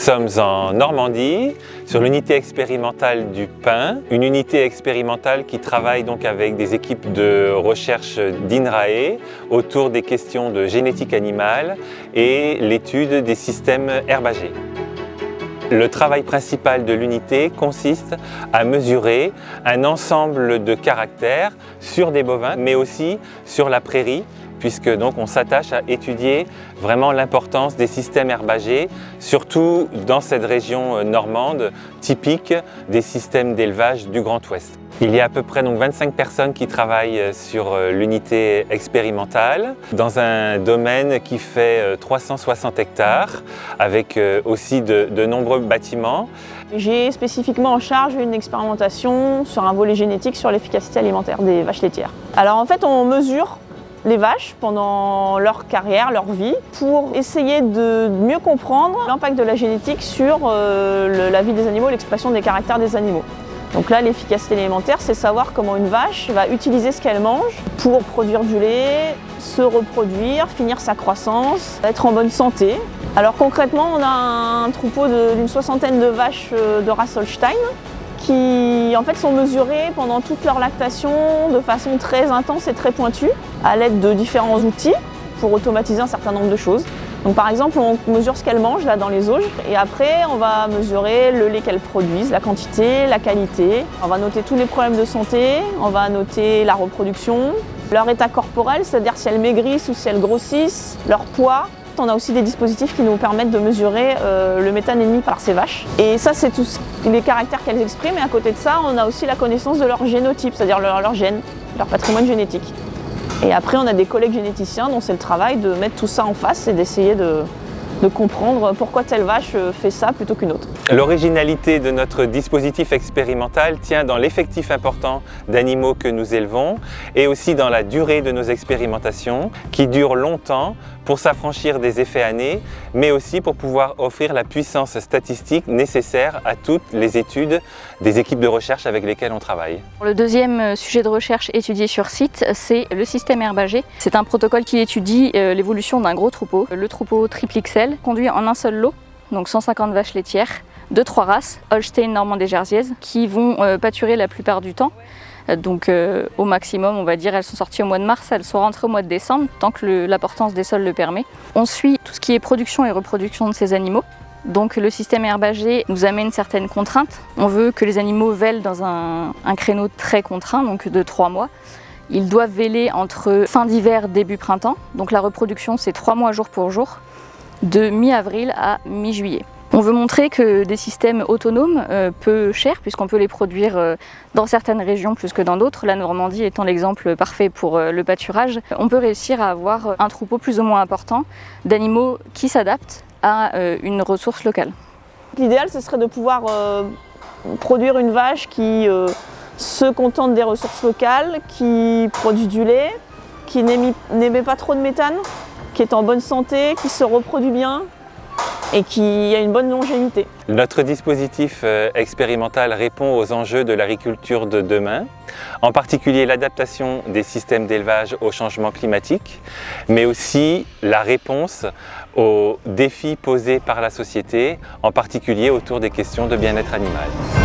sommes en Normandie, sur l'unité expérimentale du pin, une unité expérimentale qui travaille donc avec des équipes de recherche d'INRAE autour des questions de génétique animale et l'étude des systèmes herbagers. Le travail principal de l'unité consiste à mesurer un ensemble de caractères sur des bovins, mais aussi sur la prairie, puisque donc on s'attache à étudier vraiment l'importance des systèmes herbagers, surtout dans cette région normande, typique des systèmes d'élevage du Grand Ouest. Il y a à peu près donc 25 personnes qui travaillent sur l'unité expérimentale dans un domaine qui fait 360 hectares avec aussi de nombreux bâtiments. J'ai spécifiquement en charge une expérimentation sur un volet génétique sur l'efficacité alimentaire des vaches laitières. Alors en fait on mesure les vaches pendant leur carrière, leur vie, pour essayer de mieux comprendre l'impact de la génétique sur la vie des animaux, l'expression des caractères des animaux. Donc là, l'efficacité alimentaire, c'est savoir comment une vache va utiliser ce qu'elle mange pour produire du lait, se reproduire, finir sa croissance, être en bonne santé. Alors concrètement, on a un troupeau d'une soixantaine de vaches de race Holstein qui en fait sont mesurées pendant toute leur lactation de façon très intense et très pointue à l'aide de différents outils pour automatiser un certain nombre de choses. Donc par exemple, on mesure ce qu'elles mangent là dans les auges et après on va mesurer le lait qu'elles produisent, la quantité, la qualité. On va noter tous les problèmes de santé, on va noter la reproduction, leur état corporel, c'est-à-dire si elles maigrissent ou si elles grossissent, leur poids. On a aussi des dispositifs qui nous permettent de mesurer le méthane émis par ces vaches. Et ça, c'est tous les caractères qu'elles expriment. Et à côté de ça, on a aussi la connaissance de leur génotype, c'est-à-dire leur gène, leur patrimoine génétique. Et après, on a des collègues généticiens dont c'est le travail de mettre tout ça en face et d'essayer de comprendre pourquoi telle vache fait ça plutôt qu'une autre. L'originalité de notre dispositif expérimental tient dans l'effectif important d'animaux que nous élevons et aussi dans la durée de nos expérimentations qui durent longtemps pour s'affranchir des effets années, mais aussi pour pouvoir offrir la puissance statistique nécessaire à toutes les études des équipes de recherche avec lesquelles on travaille. Le deuxième sujet de recherche étudié sur site, c'est le système herbager. C'est un protocole qui étudie l'évolution d'un gros troupeau, le troupeau triple XL, conduit en un seul lot, donc 150 vaches laitières, de 3 races, Holstein, Normande et Jersiaise, qui vont pâturer la plupart du temps. Donc au maximum, on va dire, elles sont sorties au mois de mars, elles sont rentrées au mois de décembre, tant que la portance des sols le permet. On suit tout ce qui est production et reproduction de ces animaux. Donc le système herbager nous amène certaines contraintes. On veut que les animaux vèlent dans un créneau très contraint, donc de 3 mois. Ils doivent véler entre fin d'hiver, début printemps. Donc la reproduction, c'est 3 mois jour pour jour, de mi-avril à mi-juillet. On veut montrer que des systèmes autonomes, peu chers, puisqu'on peut les produire dans certaines régions plus que dans d'autres, la Normandie étant l'exemple parfait pour le pâturage, on peut réussir à avoir un troupeau plus ou moins important d'animaux qui s'adaptent à une ressource locale. L'idéal, ce serait de pouvoir produire une vache qui se contente des ressources locales, qui produit du lait, qui n'émet pas trop de méthane, qui est en bonne santé, qui se reproduit bien et qui a une bonne longévité. Notre dispositif expérimental répond aux enjeux de l'agriculture de demain, en particulier l'adaptation des systèmes d'élevage au changement climatique, mais aussi la réponse aux défis posés par la société, en particulier autour des questions de bien-être animal.